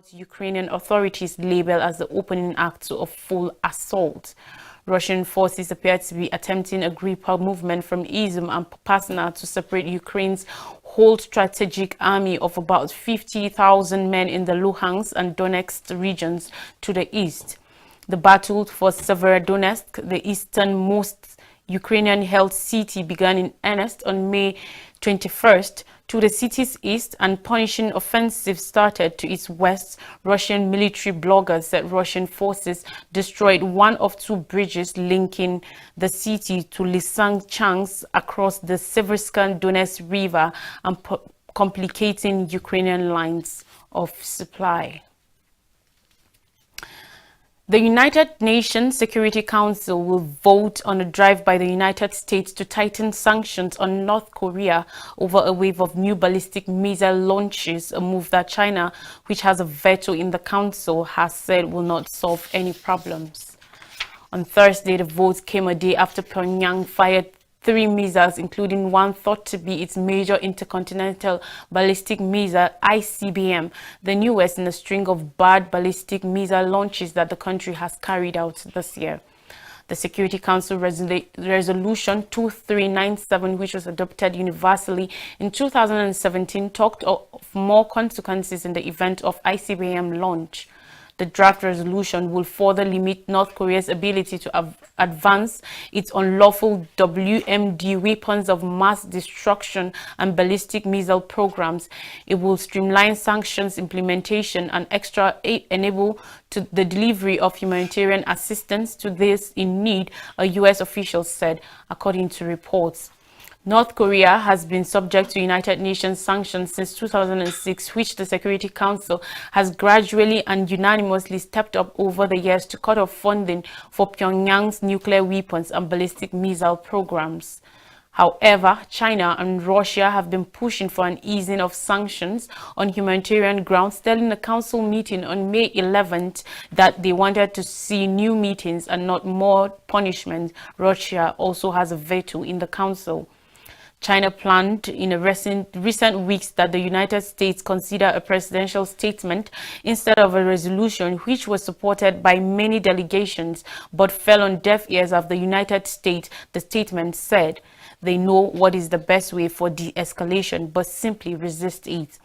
what Ukrainian authorities label as the opening act of full assault. Russian forces appear to be attempting a Gripal movement from Izum and Popasna to separate Ukraine's whole strategic army of about 50,000 men in the Luhansk and Donetsk regions to the east. The battle for Severodonetsk, the easternmost Ukrainian-held city, began in earnest on May 21st to the city's east, and punishing offensive started to its west. Russian military bloggers said Russian forces destroyed one of two bridges linking the city to Lysychansk across the Severskan Donetsk River and complicating Ukrainian lines of supply. The United Nations Security Council will vote on a drive by the United States to tighten sanctions on North Korea over a wave of new ballistic missile launches, a move that China, which has a veto in the council, has said will not solve any problems. On Thursday, the vote came a day after Pyongyang fired 3 missiles, including one thought to be its major intercontinental ballistic missile, ICBM, the newest in a string of bad ballistic missile launches that the country has carried out this year. The Security Council Resolution 2397, which was adopted universally in 2017, talked of more consequences in the event of ICBM launch. The draft resolution will further limit North Korea's ability to advance its unlawful WMD weapons of mass destruction and ballistic missile programs. It will streamline sanctions implementation and enable to the delivery of humanitarian assistance to those in need, a U.S. official said, according to reports. North Korea has been subject to United Nations sanctions since 2006, which the Security Council has gradually and unanimously stepped up over the years to cut off funding for Pyongyang's nuclear weapons and ballistic missile programs. However, China and Russia have been pushing for an easing of sanctions on humanitarian grounds, telling a council meeting on May 11th that they wanted to see new meetings and not more punishment. Russia also has a veto in the council. China planned in recent weeks that the United States consider a presidential statement instead of a resolution, which was supported by many delegations but fell on deaf ears of the United States. The statement said they know what is the best way for de-escalation but simply resist it.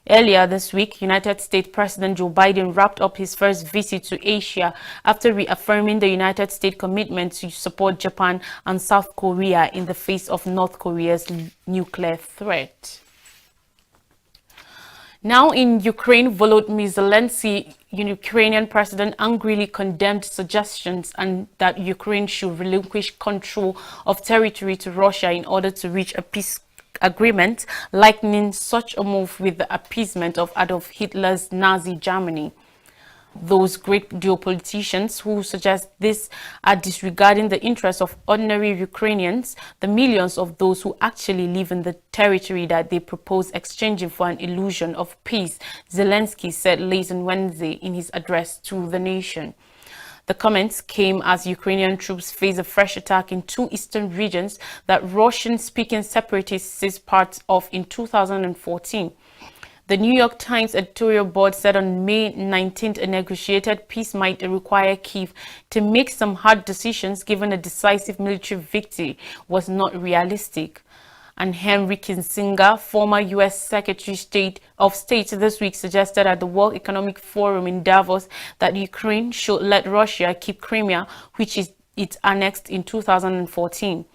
Earlier this week, United States President Joe Biden wrapped up his first visit to Asia after reaffirming the United States commitment to support Japan and South Korea in the face of North Korea's nuclear threat. Now in Ukraine, Volodymyr Zelensky, Ukrainian president, angrily condemned suggestions and that Ukraine should relinquish control of territory to Russia in order to reach a peace agreement, likening such a move with the appeasement of Adolf Hitler's Nazi Germany. Those great geopoliticians who suggest this are disregarding the interests of ordinary Ukrainians, the millions of those who actually live in the territory that they propose exchanging for an illusion of peace, Zelensky said late on Wednesday in his address to the nation. The comments came as Ukrainian troops face a fresh attack in two eastern regions that Russian-speaking separatists seized part of in 2014. The New York Times editorial board said on May 19th a negotiated peace might require Kyiv to make some hard decisions given a decisive military victory was not realistic. And Henry Kissinger, former U.S. Secretary of State, this week suggested at the World Economic Forum in Davos that Ukraine should let Russia keep Crimea, which it annexed in 2014.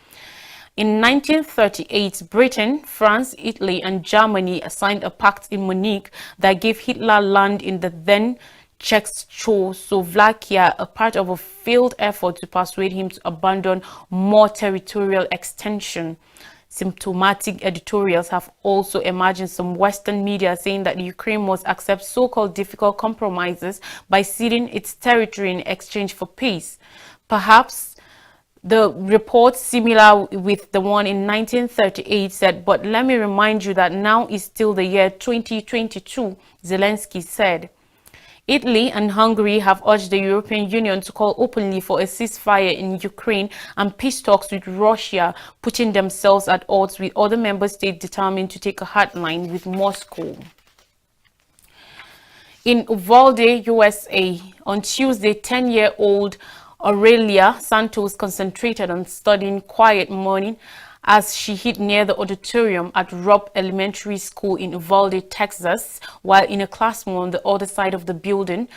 In 1938, Britain, France, Italy, and Germany signed a pact in Munich that gave Hitler land in the then Czechoslovakia, a part of a failed effort to persuade him to abandon more territorial extension. Symptomatic editorials have also emerged in some Western media saying that Ukraine must accept so-called difficult compromises by ceding its territory in exchange for peace. Perhaps the report, similar with the one in 1938, said, "But let me remind you that now is still the year 2022, Zelensky said. Italy and Hungary have urged the European Union to call openly for a ceasefire in Ukraine and peace talks with Russia, putting themselves at odds with other member states determined to take a hard line with Moscow. In Uvalde, USA, on Tuesday, 10-year-old Aurelia Santos concentrated on studying quiet morning as she hid near the auditorium at Rupp Elementary School in Uvalde, Texas, while in a classroom on the other side of the building.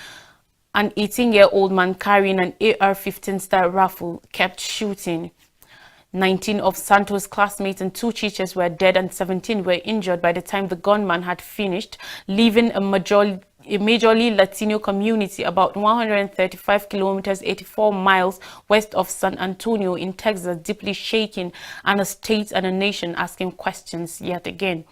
An 18-year-old man carrying an AR-15 style rifle kept shooting. 19 of Santos' classmates and 2 teachers were dead and 17 were injured by the time the gunman had finished, leaving a majorly Latino community about 135 kilometers, 84 miles west of San Antonio in Texas, deeply shaken, and a state and a nation asking questions yet again.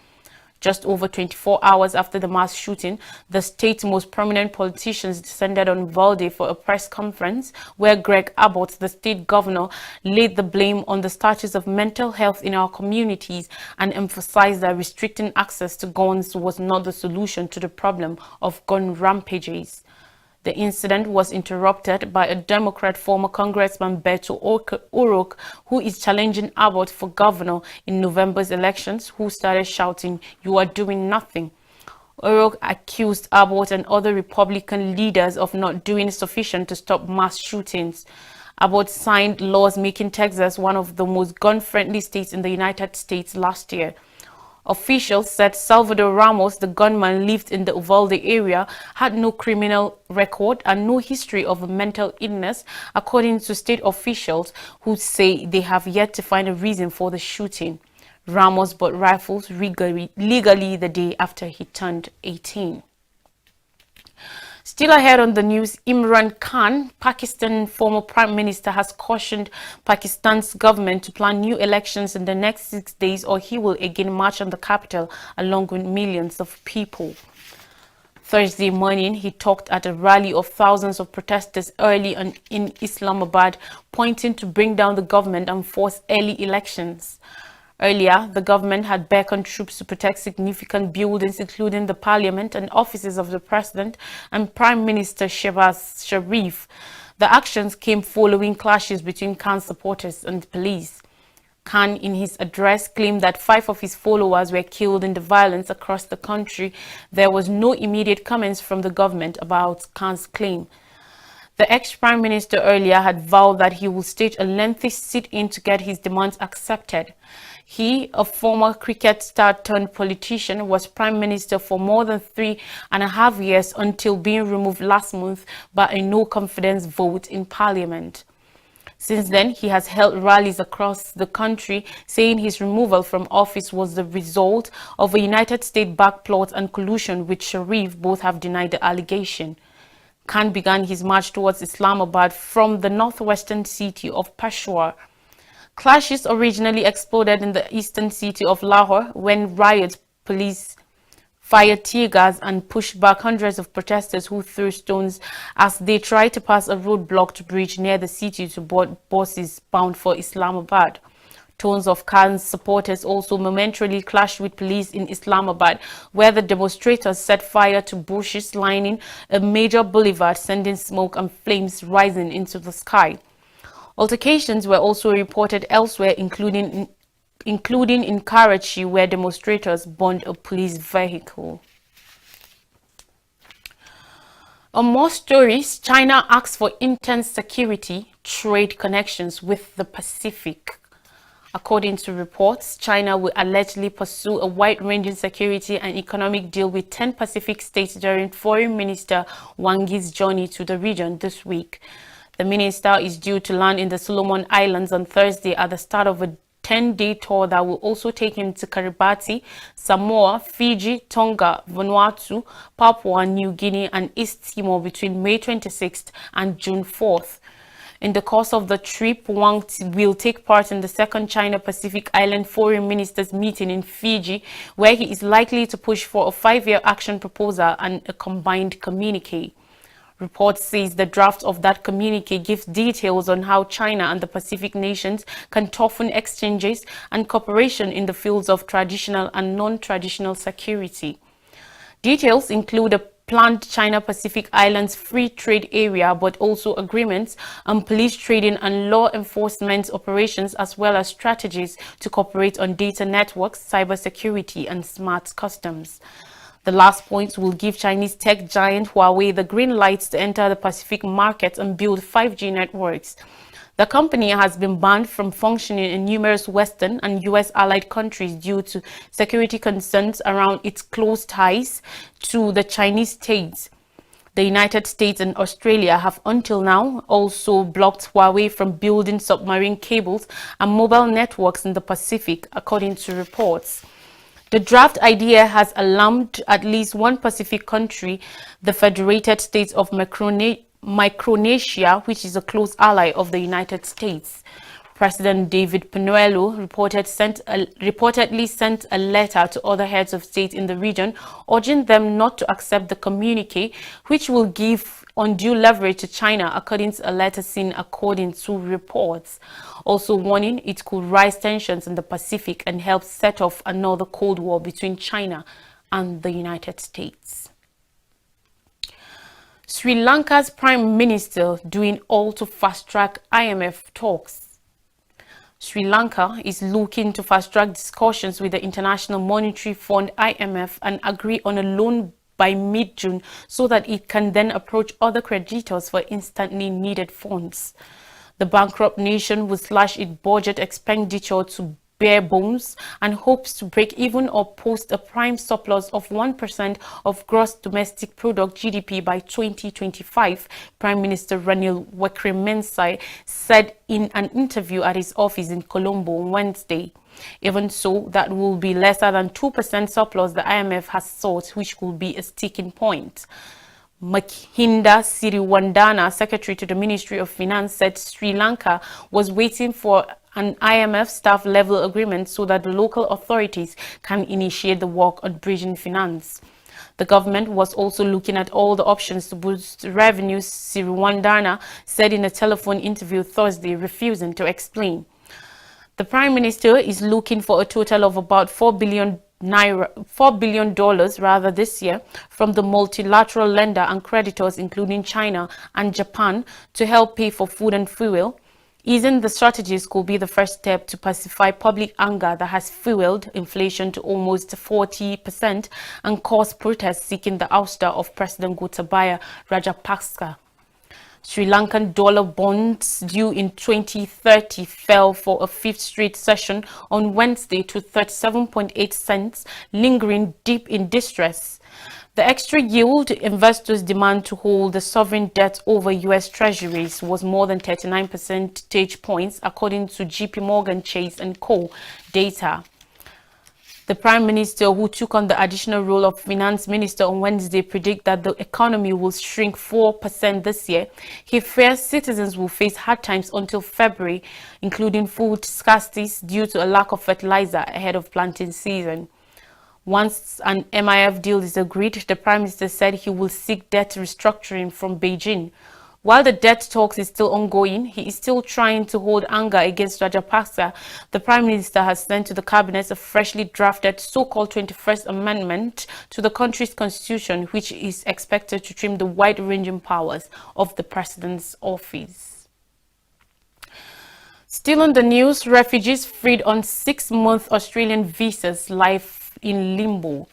Just over 24 hours after the mass shooting, the state's most prominent politicians descended on Uvalde for a press conference where Greg Abbott, the state governor, laid the blame on the status of mental health in our communities and emphasized that restricting access to guns was not the solution to the problem of gun rampages. The incident was interrupted by a Democrat former Congressman Beto O'Rourke, who is challenging Abbott for governor in November's elections, who started shouting, "You are doing nothing." O'Rourke accused Abbott and other Republican leaders of not doing sufficient to stop mass shootings. Abbott signed laws making Texas one of the most gun-friendly states in the United States last year. Officials said Salvador Ramos, the gunman, lived in the Uvalde area, had no criminal record and no history of a mental illness, according to state officials who say they have yet to find a reason for the shooting. Ramos bought rifles legally the day after he turned 18. Still ahead on the news, Imran Khan, Pakistan former Prime Minister, has cautioned Pakistan's government to plan new elections in the next 6 days or he will again march on the capital along with millions of people. Thursday morning, he talked at a rally of thousands of protesters early in Islamabad, pointing to bring down the government and force early elections. Earlier, the government had beckoned troops to protect significant buildings, including the parliament and offices of the president and Prime Minister Shehbaz Sharif. The actions came following clashes between Khan's supporters and the police. Khan, in his address, claimed that 5 of his followers were killed in the violence across the country. There was no immediate comments from the government about Khan's claim. The ex-prime minister earlier had vowed that he would stage a lengthy sit-in to get his demands accepted. He, a former cricket star turned politician, was prime minister for more than 3.5 years until being removed last month by a no-confidence vote in parliament. Since then, he has held rallies across the country, saying his removal from office was the result of a United States-backed plot and collusion with Sharif. Both have denied the allegation. Khan began his march towards Islamabad from the northwestern city of Peshawar. Clashes originally exploded in the eastern city of Lahore when police fired tear gas and pushed back hundreds of protesters who threw stones as they tried to pass a roadblocked bridge near the city to board buses bound for Islamabad. Tons of Khan's supporters also momentarily clashed with police in Islamabad, where the demonstrators set fire to bushes lining a major boulevard, sending smoke and flames rising into the sky. Altercations were also reported elsewhere, including in Karachi, where demonstrators burned a police vehicle. On more stories, China asks for intense security trade connections with the Pacific. According to reports, China will allegedly pursue a wide-ranging security and economic deal with 10 Pacific states during Foreign Minister Wang Yi's journey to the region this week. The minister is due to land in the Solomon Islands on Thursday at the start of a 10-day tour that will also take him to Kiribati, Samoa, Fiji, Tonga, Vanuatu, Papua New Guinea and East Timor between May 26th and June 4th. In the course of the trip, Wang will take part in the second China-Pacific Island Foreign Ministers meeting in Fiji, where he is likely to push for a 5-year action proposal and a combined communique. Reports says the draft of that communique gives details on how China and the Pacific nations can toughen exchanges and cooperation in the fields of traditional and non-traditional security. Details include a planned China-Pacific Islands free trade area, but also agreements on police trading and law enforcement operations, as well as strategies to cooperate on data networks, cybersecurity, and smart customs. The last point will give Chinese tech giant Huawei the green lights to enter the Pacific market and build 5G networks. The company has been banned from functioning in numerous Western and U.S. allied countries due to security concerns around its close ties to the Chinese state. The United States and Australia have until now also blocked Huawei from building submarine cables and mobile networks in the Pacific, according to reports. The draft idea has alarmed at least one Pacific country, the Federated States of Micronesia, which is a close ally of the United States. President David Penuelo reportedly sent a letter to other heads of state in the region, urging them not to accept the communique, which will give undue leverage to China, according to a letter seen according to reports. Also warning it could rise tensions in the Pacific and help set off another Cold War between China and the United States. Sri Lanka's Prime Minister doing all to fast-track IMF talks. Sri Lanka is looking to fast-track discussions with the International Monetary Fund (IMF) and agree on a loan by mid-June so that it can then approach other creditors for instantly needed funds. The bankrupt nation will slash its budget expenditure to bare bones and hopes to break even or post a prime surplus of 1% of gross domestic product (GDP) by 2025, Prime Minister Ranil Wickremesinghe said in an interview at his office in Colombo on Wednesday. Even so, that will be lesser than 2% surplus the IMF has sought, which could be a sticking point. Mahinda Siriwardana, Secretary to the Ministry of Finance, said Sri Lanka was waiting for an IMF staff-level agreement so that the local authorities can initiate the work on bridging finance. The government was also looking at all the options to boost revenues, Siriwardana said in a telephone interview Thursday, refusing to explain. The Prime Minister is looking for a total of about $4 billion this year from the multilateral lender and creditors, including China and Japan, to help pay for food and fuel. Easing the strategies could be the first step to pacify public anger that has fueled inflation to almost 40% and caused protests seeking the ouster of President Gotabaya Rajapaksa. Sri Lankan dollar bonds due in 2030 fell for a fifth straight session on Wednesday to 37.8 cents, lingering deep in distress. The extra yield investors demand to hold the sovereign debt over U.S. Treasuries was more than 39 percentage points, according to JP Morgan Chase & Co. data. The Prime Minister, who took on the additional role of Finance Minister on Wednesday, predicts that the economy will shrink 4% this year. He fears citizens will face hard times until February, including food scarcities due to a lack of fertilizer ahead of planting season. Once an MIF deal is agreed, the Prime Minister said he will seek debt restructuring from Beijing. While the debt talks is still ongoing, he is still trying to hold anger against Rajapaksa. The Prime Minister has sent to the Cabinet a freshly drafted so-called 21st Amendment to the country's constitution, which is expected to trim the wide-ranging powers of the President's office. Still on the news, refugees freed on 6-month Australian visas live in limbo.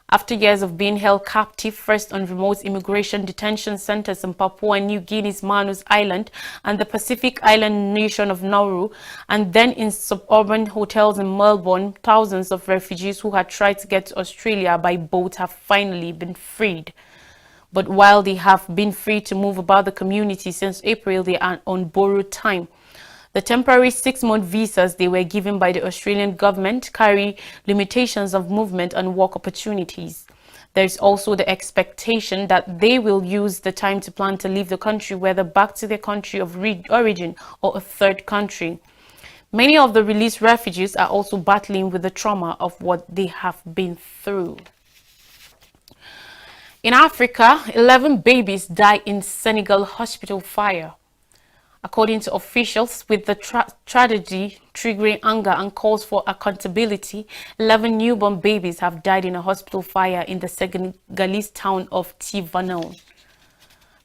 After years of being held captive, first on remote immigration detention centers in Papua New Guinea's Manus Island and the Pacific island nation of Nauru, and then in suburban hotels in Melbourne, thousands of refugees who had tried to get to Australia by boat have finally been freed. But while they have been free to move about the community since April, they are on borrowed time. The temporary 6-month visas they were given by the Australian government carry limitations of movement and work opportunities. There is also the expectation that they will use the time to plan to leave the country, whether back to their country of origin or a third country. Many of the released refugees are also battling with the trauma of what they have been through. In Africa, 11 babies die in Senegal hospital fire. According to officials, with the tragedy triggering anger and calls for accountability, 11 newborn babies have died in a hospital fire in the Senegalese town of Tivaouane.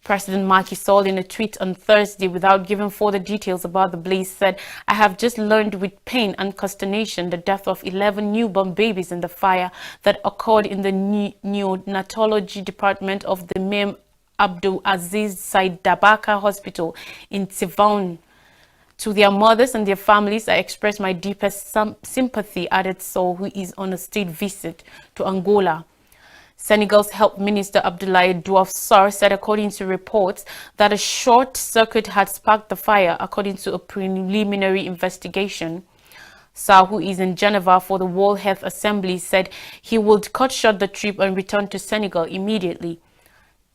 President Macky Sall, in a tweet on Thursday, without giving further details about the blaze, said, "I have just learned with pain and consternation the death of 11 newborn babies in the fire that occurred in the neonatology department of the Mem Abdul Aziz Said Dabaka Hospital in Tivon. To their mothers and their families, I express my deepest sympathy," added Sall, who is on a state visit to Angola. Senegal's Health Minister Abdoulaye Diouf Sarr said, according to reports, that a short circuit had sparked the fire, according to a preliminary investigation. Sarr, who is in Geneva for the World Health Assembly, said he would cut short the trip and return to Senegal immediately.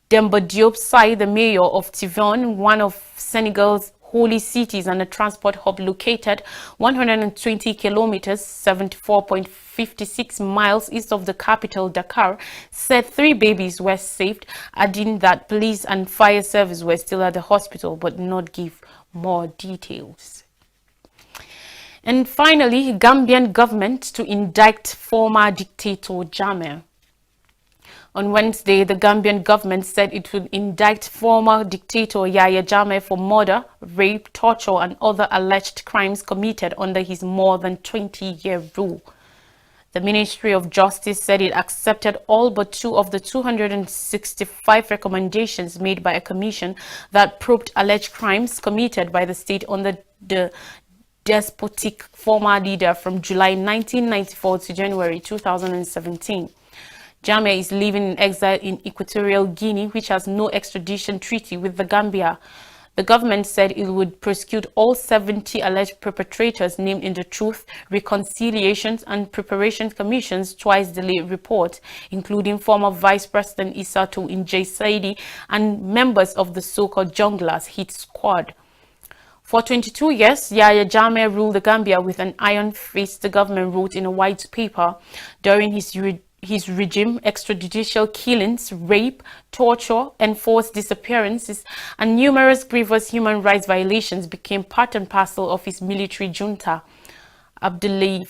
Demba Diop Sy, the mayor of Tivon, one of Senegal's holy cities and a transport hub located 120 kilometers, 74.56 miles east of the capital, Dakar, said 3 babies were saved, adding that police and fire service were still at the hospital but not give more details. And finally, Gambian government to indict former dictator Jammeh. On Wednesday, the Gambian government said it would indict former dictator Yahya Jammeh for murder, rape, torture, and other alleged crimes committed under his more than 20-year rule. The Ministry of Justice said it accepted all but 2 of the 265 recommendations made by a commission that probed alleged crimes committed by the state under the despotic former leader from July 1994 to January 2017. Jammeh is living in exile in Equatorial Guinea, which has no extradition treaty with the Gambia. The government said it would prosecute all 70 alleged perpetrators named in the Truth, Reconciliations and Preparation Commission's twice-daily report, including former Vice President Isatou Njai Saidi and members of the so-called Junglers Hit Squad. For 22 years, Yahya Jammeh ruled the Gambia with an iron fist, the government wrote in a white paper. During his regime, extrajudicial killings, rape, torture, enforced disappearances, and numerous grievous human rights violations became part and parcel of his military junta. Abdoulaye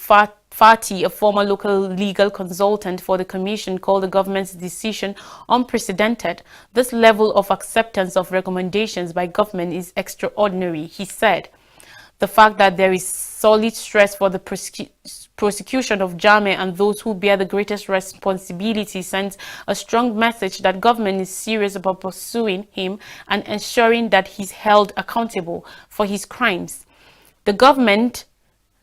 Fati, a former local legal consultant for the commission, called the government's decision unprecedented. "This level of acceptance of recommendations by government is extraordinary," he said. The fact that there is solid stress for the prosecution of Jammeh and those who bear the greatest responsibility sends a strong message that government is serious about pursuing him and ensuring that he's held accountable for his crimes. The government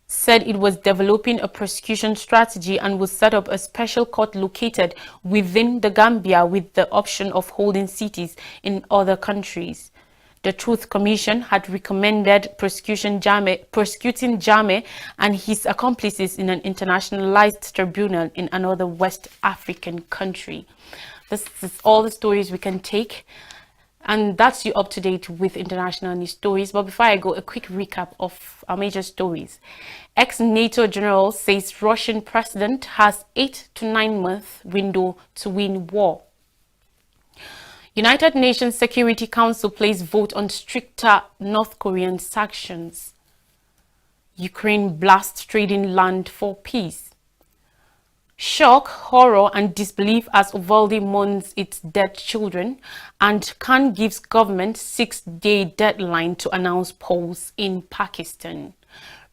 said it was developing a prosecution strategy and would set up a special court located within the Gambia with the option of holding cities in other countries. The Truth Commission had recommended prosecuting Jammeh and his accomplices in an internationalized tribunal in another West African country. This is all the stories we can take, and that's you up to date with international news stories. But before I go, a quick recap of our major stories. Ex-NATO general says Russian president has 8 to 9 month window to win war. United Nations Security Council plays vote on stricter North Korean sanctions. Ukraine blasts trading land for peace. Shock, horror and disbelief as Uvalde mourns its dead children, and Khan gives government 6-day deadline to announce polls in Pakistan.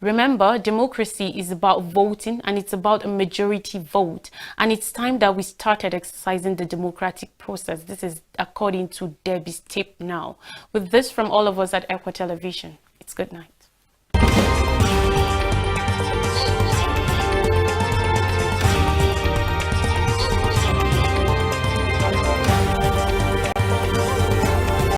Remember, democracy is about voting, and it's about a majority vote. And it's time that we started exercising the democratic process. This is according to Debbie's tip now. With this from all of us at Equa Television, it's good night.